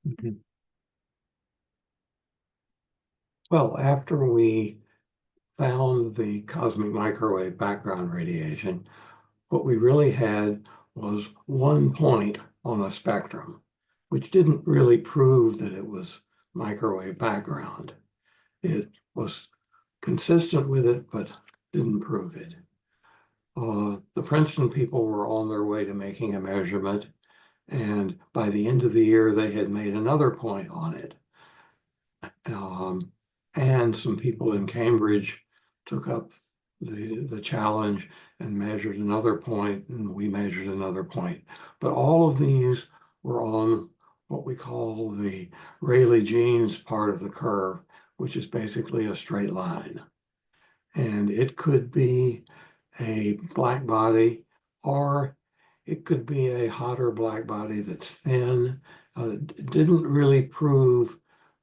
Mhm. Well, after we found the cosmic microwave background radiation, what we really had was one point on a spectrum, which didn't really prove that it was microwave background. It was consistent with it, but didn't prove it. The Princeton people were on their way to making a measurement, and by the end of the year, they had made another point on it. Um, and some people in Cambridge took up the challenge and measured another point, and we measured another point. But all of these were on what we call the Rayleigh-Jeans part of the curve, which is basically a straight line. And it could be a black body, or it could be a hotter black body that's thin. Didn't really prove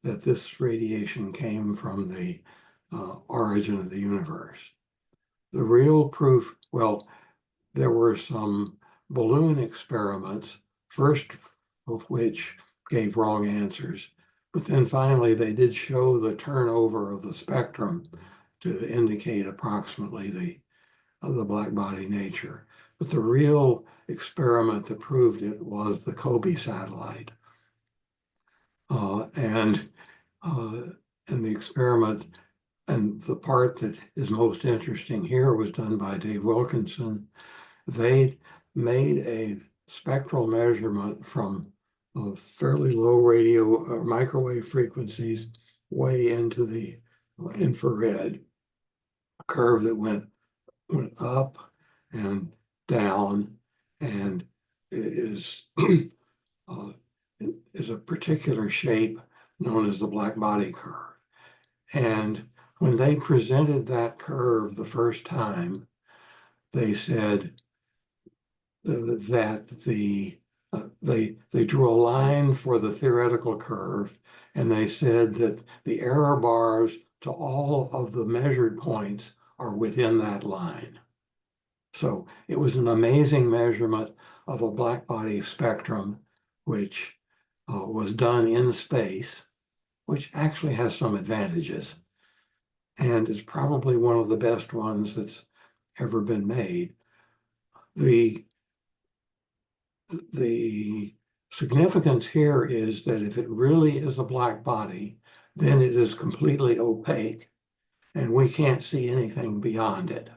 that this radiation came from the origin of the universe. The real proof, well, there were some balloon experiments, first of which gave wrong answers, but then finally they did show the turnover of the spectrum to indicate approximately the black body nature. But the real experiment that proved it was the COBE satellite. Uh, and uh, and the experiment, and the part that is most interesting here was done by Dave Wilkinson. They made a spectral measurement from fairly low radio or microwave frequencies way into the infrared curve that went up and down, and is uh, is a particular shape known as the black body curve. And when they presented that curve the first time, they said that they drew a line for the theoretical curve, and they said that the error bars to all of the measured points are within that line. So it was an amazing measurement of a black body spectrum, which was done in space, which actually has some advantages, and is probably one of the best ones that's ever been made. The the significance here is that if it really is a black body, then it is completely opaque and we can't see anything beyond it.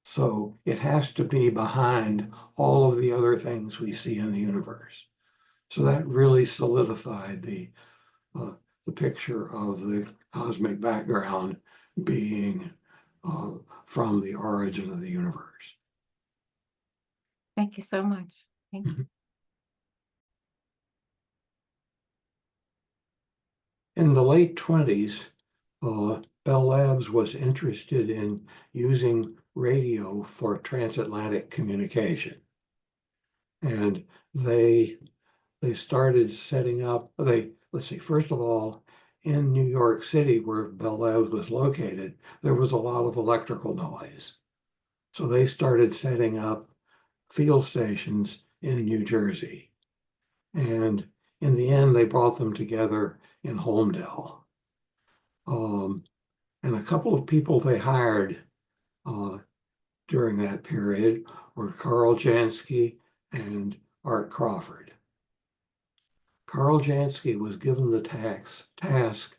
So it has to be behind all of the other things we see in the universe. So that really solidified the picture of the cosmic background being from the origin of the universe. Thank you so much. Thank you. In the late 20s, Bell Labs was interested in using radio for transatlantic communication. And they started setting up, let's see, first of all, in New York City, where Bell Labs was located, there was a lot of electrical noise. So they started setting up field stations in New Jersey. And in the end, they brought them together in Holmdel. And a couple of people they hired during that period were Carl Jansky and Art Crawford. Carl Jansky was given the task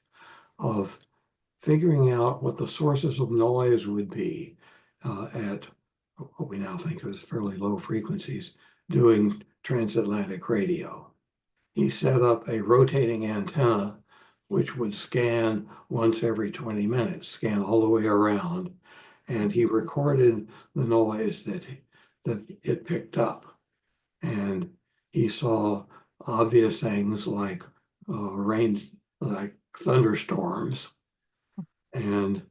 of figuring out what the sources of noise would be at what we now think of as fairly low frequencies, doing transatlantic radio. He set up a rotating antenna which would scan once every 20 minutes, scan all the way around, and he recorded the noise that it picked up. And he saw obvious things like rain, like thunderstorms. And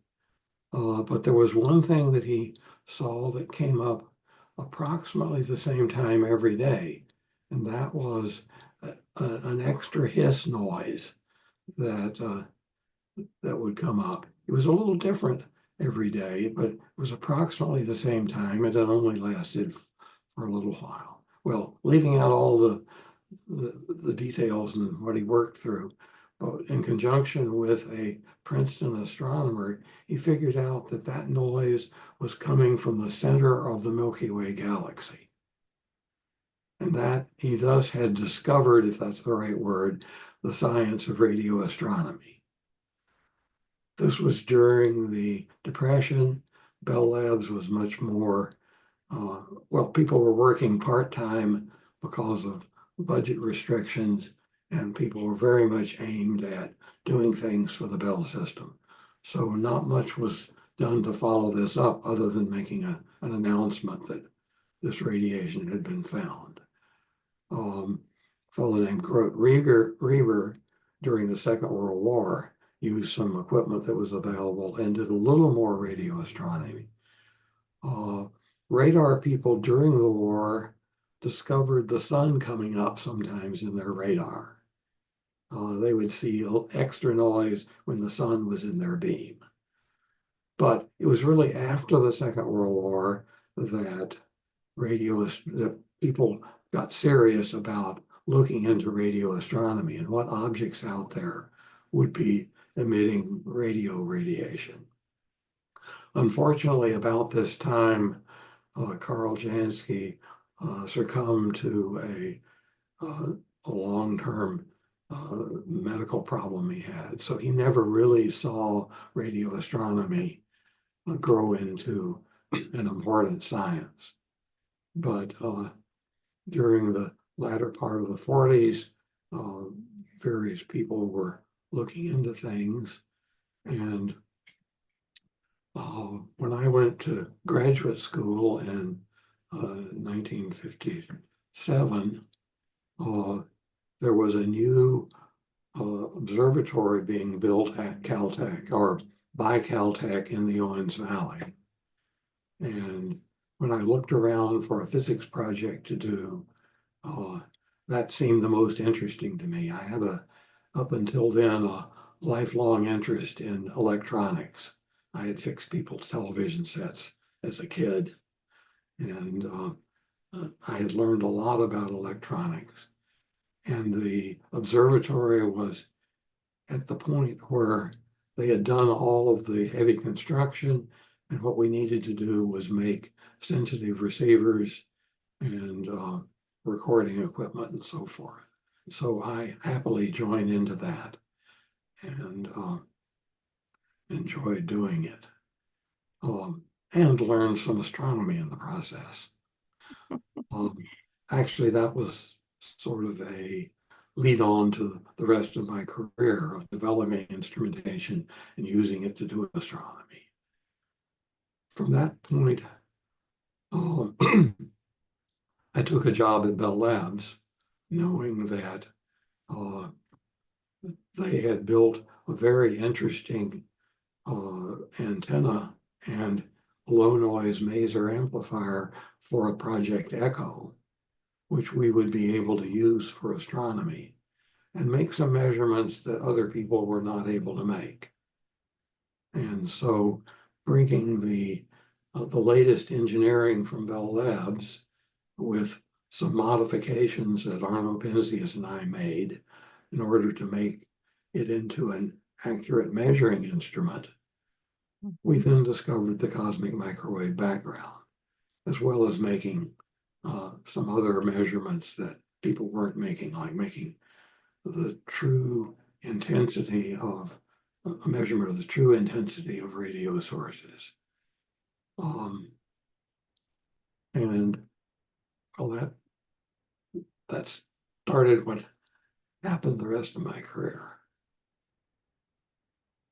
but there was one thing that he saw that came up approximately the same time every day, and that was an extra hiss noise that would come up. It was a little different every day, but it was approximately the same time, and it only lasted for a little while. Well, leaving out all the details and what he worked through. But in conjunction with a Princeton astronomer, he figured out that that noise was coming from the center of the Milky Way galaxy. And that he thus had discovered, if that's the right word, the science of radio astronomy. This was during the Depression. Bell Labs was much more, well, people were working part-time because of budget restrictions, and people were very much aimed at doing things for the Bell system. So not much was done to follow this up other than making an announcement that this radiation had been found. A fellow named Grote Reber during the Second World War used some equipment that was available and did a little more radio astronomy. Radar people during the war discovered the sun coming up sometimes in their radar. They would see extra noise when the sun was in their beam. But it was really after the Second World War that that people got serious about looking into radio astronomy and what objects out there would be emitting radio radiation. Unfortunately, about this time, Karl Jansky succumbed to a long-term medical problem he had. So he never really saw radio astronomy grow into an important science. But during the latter part of the 40s, various people were looking into things. And when I went to graduate school in 1957, there was a new observatory being built at Caltech, or by Caltech, in the Owens Valley. And when I looked around for a physics project to do, that seemed the most interesting to me. I had up until then, a lifelong interest in electronics. I had fixed people's television sets as a kid, and I had learned a lot about electronics. And the observatory was at the point where they had done all of the heavy construction, and what we needed to do was make sensitive receivers and recording equipment and so forth. So I happily joined into that and enjoyed doing it, and learned some astronomy in the process. Actually, that was sort of a lead on to the rest of my career of developing instrumentation and using it to do astronomy. From that point, I took a job at Bell Labs, knowing that they had built a very interesting antenna and low noise maser amplifier for a Project Echo, which we would be able to use for astronomy and make some measurements that other people were not able to make. And so bringing the latest engineering from Bell Labs with some modifications that Arno Penzias and I made in order to make it into an accurate measuring instrument, we then discovered the cosmic microwave background, as well as making some other measurements that people weren't making, like making the true intensity of a measurement of the true intensity of radio sources. And well, that started what happened the rest of my career.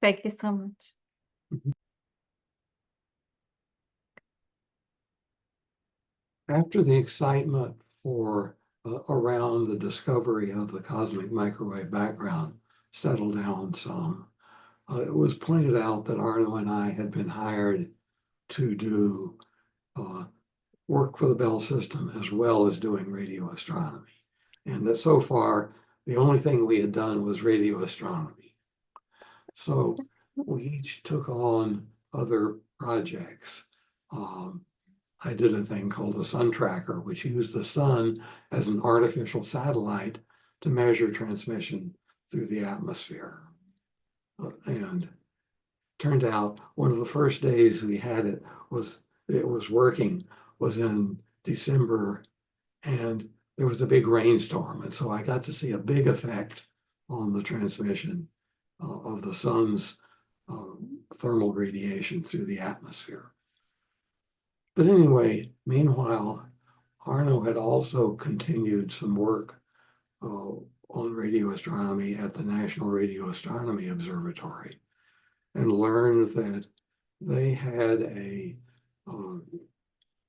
Thank you so much. After the excitement for around the discovery of the cosmic microwave background settled down some, it was pointed out that Arno and I had been hired to do work for the Bell system as well as doing radio astronomy. And that so far, the only thing we had done was radio astronomy. So we each took on other projects. I did a thing called the Sun Tracker, which used the sun as an artificial satellite to measure transmission through the atmosphere. And turned out one of the first days we had it was working was in December, and there was a big rainstorm, and so I got to see a big effect on the transmission of the sun's thermal radiation through the atmosphere. But anyway, meanwhile, Arno had also continued some work on radio astronomy at the National Radio Astronomy Observatory, and learned that they had a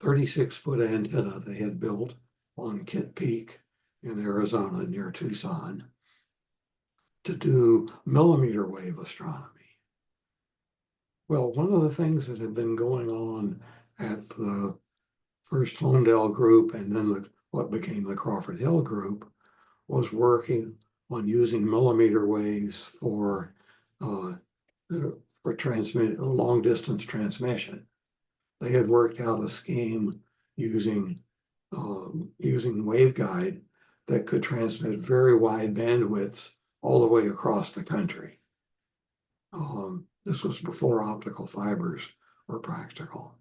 36-foot antenna they had built on Kitt Peak in Arizona near Tucson to do millimeter wave astronomy. Well, one of the things that had been going on at the first Holmdel group and then what became the Crawford Hill group was working on using millimeter waves for long distance transmission. They had worked out a scheme using waveguide that could transmit very wide bandwidths all the way across the country. This was before optical fibers were practical.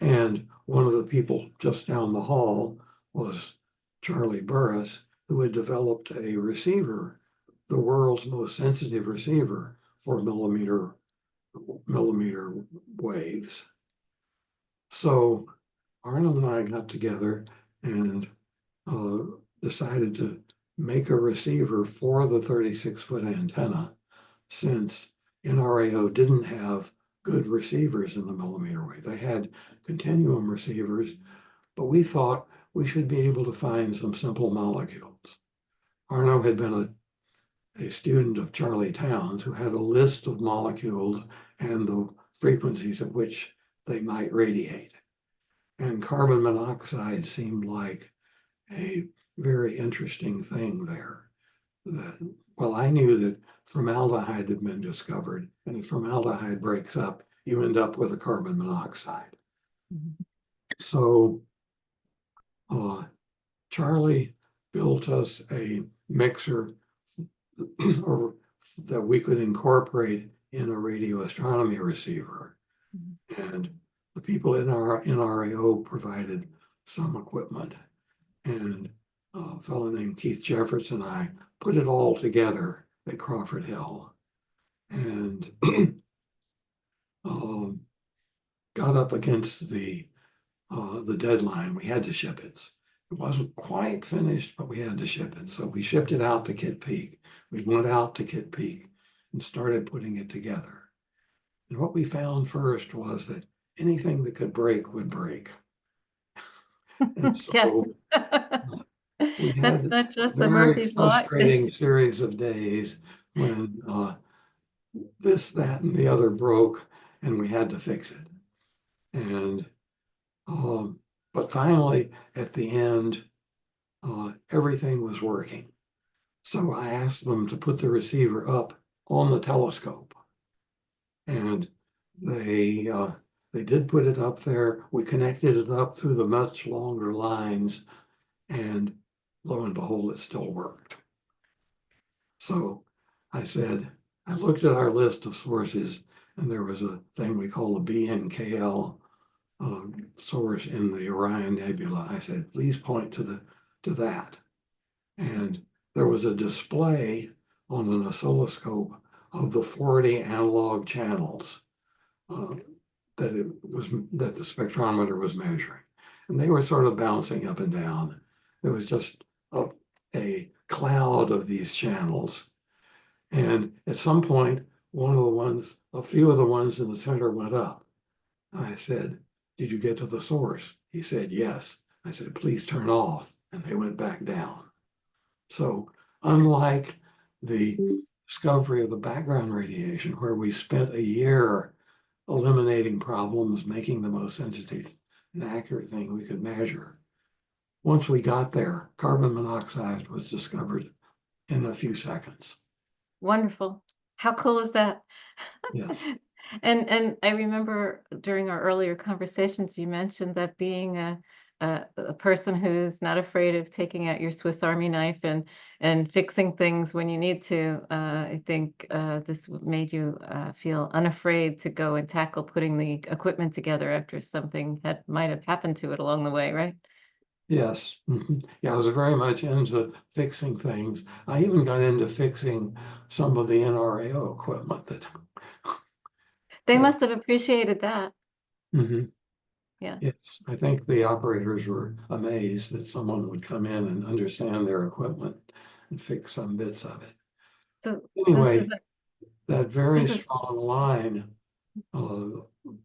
And one of the people just down the hall was Charlie Burris, who had developed a receiver, the world's most sensitive receiver for millimeter waves. So Arno and I got together and decided to make a receiver for the 36-foot antenna, since NRAO didn't have good receivers in the millimeter wave. They had continuum receivers, but we thought we should be able to find some simple molecules. Arno had been a student of Charlie Towns, who had a list of molecules and the frequencies at which they might radiate. And carbon monoxide seemed like a very interesting thing there. Well, I knew that formaldehyde had been discovered, and if formaldehyde breaks up, you end up with a carbon monoxide. Mm-hmm. So Charlie built us a mixer or that we could incorporate in a radio astronomy receiver. Mm-hmm. And the people in our NRAO provided some equipment, and a fellow named Keith Jeffords and I put it all together at Crawford Hill, and got up against the deadline. We had to ship it. It wasn't quite finished, but we had to ship it. So we shipped it out to Kitt Peak. We went out to Kitt Peak and started putting it together. And what we found first was that anything that could break would break. And so yes. we That's had not just a the very Murphy's Law. frustrating series of days when this, that, and the other broke, and we had to fix it. And but finally, at the end, everything was working. So I asked them to put the receiver up on the telescope, and they did put it up there. We connected it up through the much longer lines, and lo and behold, it still worked. So I said, I looked at our list of sources, and there was a thing we call a BNKL source in the Orion Nebula. I said, please point to that. And there was a display on an oscilloscope of the 40 analog channels that the spectrometer was measuring. And they were sort of bouncing up and down. There was just a cloud of these channels. And at some point, a few of the ones in the center went up. I said, did you get to the source? He said, yes. I said, please turn off. And they went back down. So unlike the discovery of the background radiation, where we spent a year eliminating problems, making the most sensitive and accurate thing we could measure, once we got there, carbon monoxide was discovered in a few seconds. Wonderful. How cool is that? Yes. And I remember during our earlier conversations, you mentioned that being a person who's not afraid of taking out your Swiss Army knife and fixing things when you need to. I think this made you feel unafraid to go and tackle putting the equipment together after something had might have happened to it along the way, right? Yes. Yeah, I was very much into fixing things. I even got into fixing some of the NRAO equipment that, They that must have appreciated that. Mhm. Yeah. Yes, I think the operators were amazed that someone would come in and understand their equipment and fix some bits of it. So this is Anyway, that very this is strong line, uh,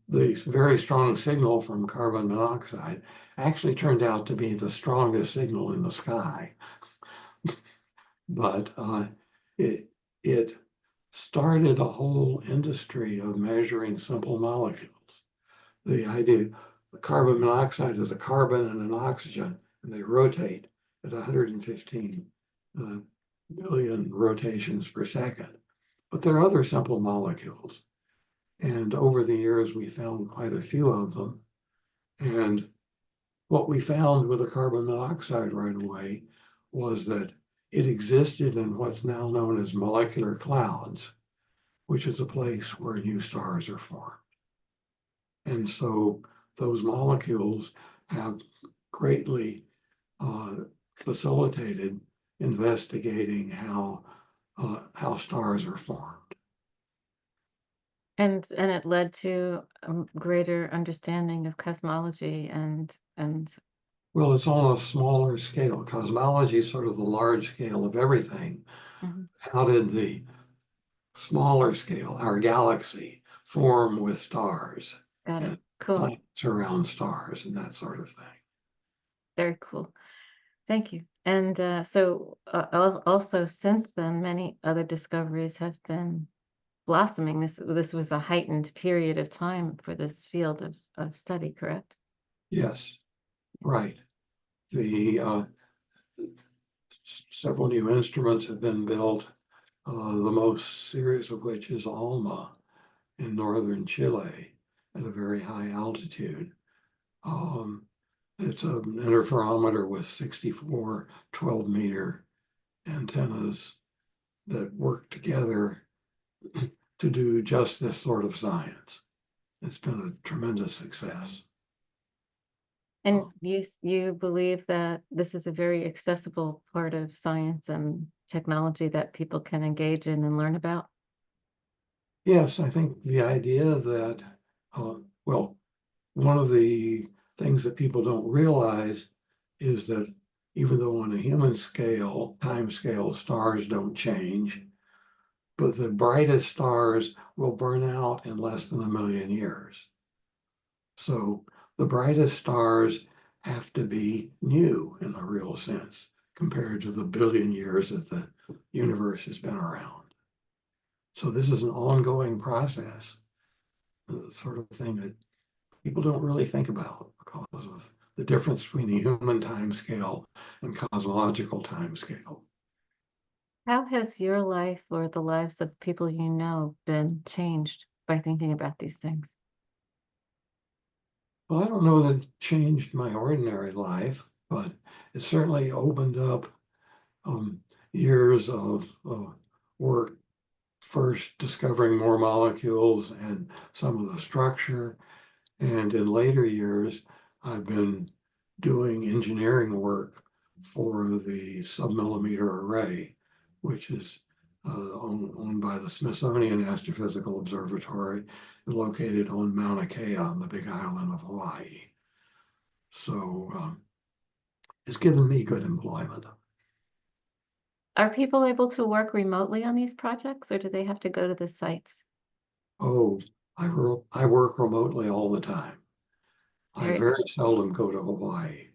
the very strong signal from carbon monoxide actually turned out to be the strongest signal in the sky. But it it started a whole industry of measuring simple molecules. The idea, the carbon monoxide is a carbon and an oxygen, and they rotate at 115 billion rotations per second. But there are other simple molecules. And over the years, we found quite a few of them. And what we found with the carbon monoxide right away was that it existed in what's now known as molecular clouds, which is a place where new stars are formed. And so those molecules have greatly facilitated investigating how stars are formed. and it led to greater understanding of cosmology and Well, it's on a smaller scale. Cosmology is sort of the large scale of everything. mhm, How did the smaller scale, our galaxy, form with stars got it. and Cool. planets around stars and that sort of thing? Very cool. Thank you. And so also since then, many other discoveries have been blossoming. This was a heightened period of time for this field of study, correct? Yes, right. The several new instruments have been built, the most serious of which is ALMA in northern Chile at a very high altitude. Um, it's an interferometer with 64 12-meter antennas that work together to do just this sort of science. It's been a tremendous success. And Uh, you believe that this is a very accessible part of science and technology that people can engage in and learn about? yes, I think the idea that, well, one of the things that people don't realize is that even though on a human scale, time scale, stars don't change, but the brightest stars will burn out in less than 1 million years. So the brightest stars have to be new in a real sense compared to the billion years that the universe has been around. So this is an ongoing process, the sort of thing that people don't really think about because of the difference between the human time scale and cosmological time scale. How has your life or the lives of the people you know been changed by thinking about these things? Well, I don't know that it changed my ordinary life, but it certainly opened up um, years of work, first discovering more molecules and some of the structure. And in later years, I've been doing engineering work for the submillimeter array, which is owned by the Smithsonian Astrophysical Observatory, located on Mauna Kea on the Big Island of Hawaii. So it's given me good employment. Are people able to work remotely on these projects, or do they have to go to the sites? Oh, I work remotely all the time. I Very very cool. seldom go to Hawaii.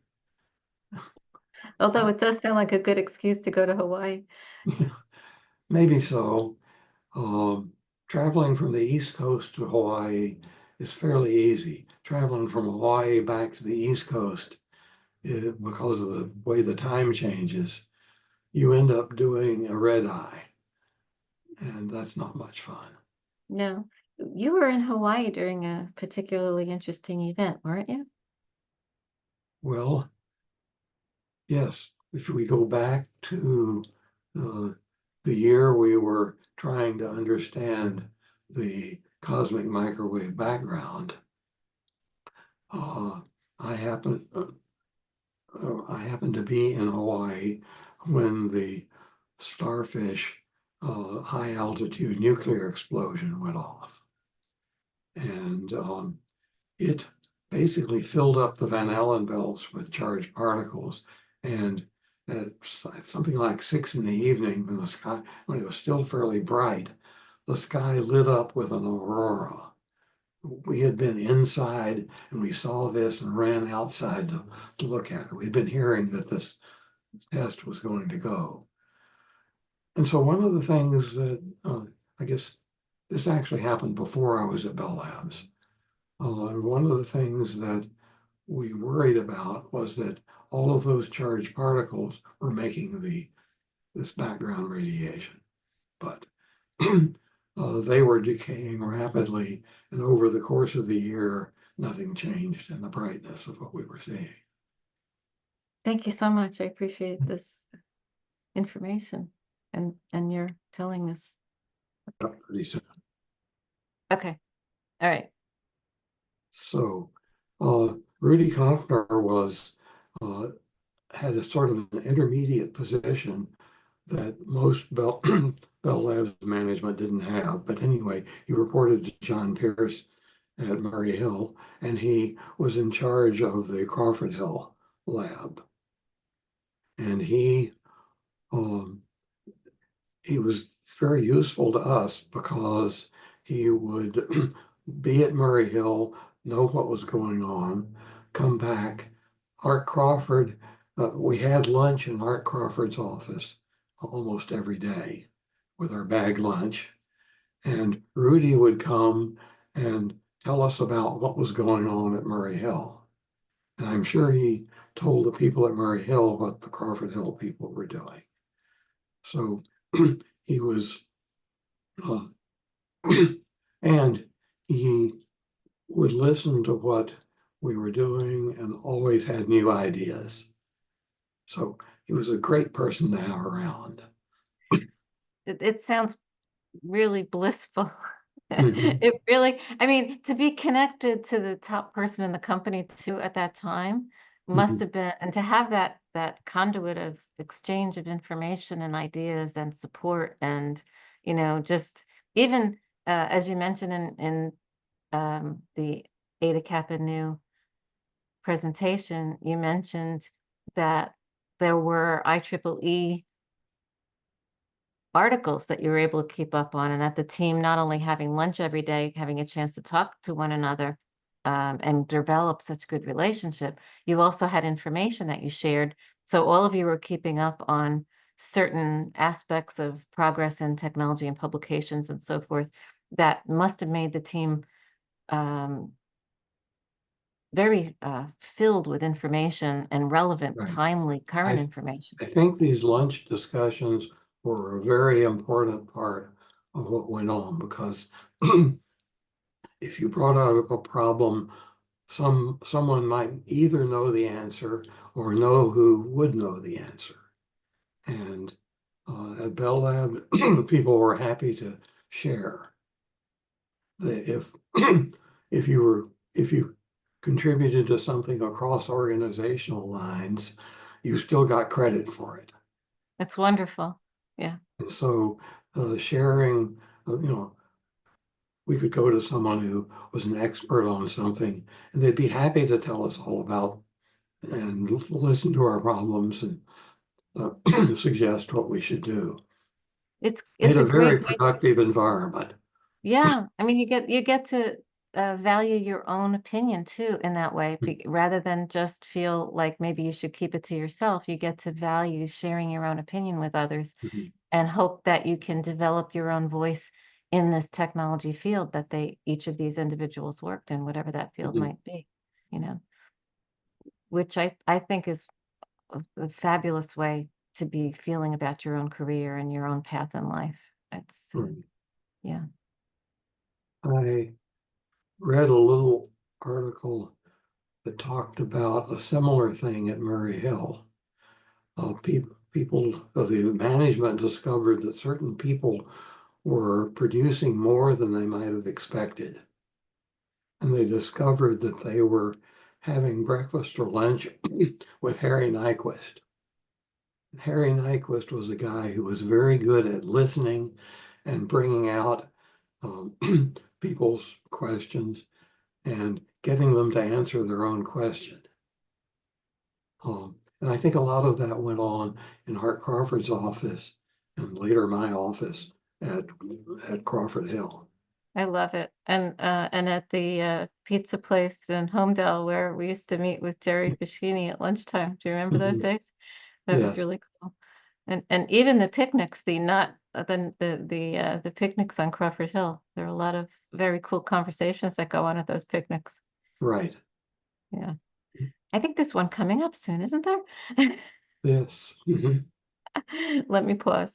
Although Uh, it does sound like a good excuse to go to Hawaii. maybe so. Um, Traveling from the East Coast to Hawaii is fairly easy. Traveling from Hawaii back to the East Coast, because of the way the time changes, you end up doing a red eye, and that's not much fun. No. You were in Hawaii during a particularly interesting event, weren't you? Well, yes, if we go back to uh, the year we were trying to understand the cosmic microwave background, uh, I happened I happened to be in Hawaii when the Starfish high altitude nuclear explosion went off, and it basically filled up the Van Allen belts with charged particles. And at something like 6 in the evening, when it was still fairly bright, the sky lit up with an aurora. We had been inside and we saw this and ran outside to look at it. We'd been hearing that this test was going to go. And so one of the things that I guess this actually happened before I was at Bell Labs. And one of the things that we worried about was that all of those charged particles were making this background radiation, but they were decaying rapidly, and over the course of the year, nothing changed in the brightness of what we were seeing. Thank you so much. I appreciate this information and your telling this. Pretty soon. Okay. All right. So Rudy Kaufner uh, had a sort of an intermediate position that most Bell Labs management didn't have. But anyway, he reported to John Pierce at Murray Hill, and he was in charge of the Crawford Hill lab. And um, he was very useful to us because he would be at Murray Hill, know what was going on, come back. Art Crawford, we had lunch in Art Crawford's office almost every day with our bag lunch. And Rudy would come and tell us about what was going on at Murray Hill. And I'm sure he told the people at Murray Hill what the Crawford Hill people were doing. So he was, uh, and he would listen to what we were doing and always had new ideas. So he was a great person to have around. It sounds really blissful. Mhm, It really, I mean, to be connected to the top person in the company too at that time must mhm. have been, and to have that conduit of exchange of information and ideas and support and, just even as you mentioned in the Ada Kappa Nu presentation, you mentioned that there were IEEE articles that you were able to keep up on, and that the team not only having lunch every day, having a chance to talk to one another, and develop such good relationship, you also had information that you shared. So all of you were keeping up on certain aspects of progress in technology and publications and so forth that must have made the team um, very filled with information and relevant, Right. timely, current I, information. I think these lunch discussions were a very important part of what went on because if you brought out a problem, someone might either know the answer or know who would know the answer. And at Bell Lab, people were happy to share. If if you contributed to something across organizational lines, you still got credit for it. It's wonderful. Yeah. And so sharing, we could go to someone who was an expert on something, and they'd be happy to tell us all about and listen to our problems and suggest what we should do. Made It's a a great very way. productive environment. Yeah, I mean, you get to value your own opinion too in that way, rather than just feel like maybe you should keep it to yourself. You get to value sharing your own opinion with others Mhm, and hope that you can develop your own voice in this technology field that each of these individuals worked in, whatever that field mhm, might be, you know, which I think is a fabulous way to be feeling about your own career and your own path in life. It's mhm. yeah. I read a little article that talked about a similar thing at Murray Hill. The management discovered that certain people were producing more than they might have expected. And they discovered that they were having breakfast or lunch with Harry Nyquist. Harry Nyquist was a guy who was very good at listening and bringing out um, people's questions and getting them to answer their own question. And I think a lot of that went on in Hart Crawford's office and later my office at Crawford Hill. I love it. And at the pizza place in Homedale where we used to meet with Jerry Fischini at lunchtime. Do you remember those Mhm. days? That was Yes, really cool. And even the picnics, the not the picnics on Crawford Hill. There are a lot of very cool conversations that go on at those picnics. right. Yeah. I think there's one coming up soon, isn't there? Yes. Mhm. Let me pause.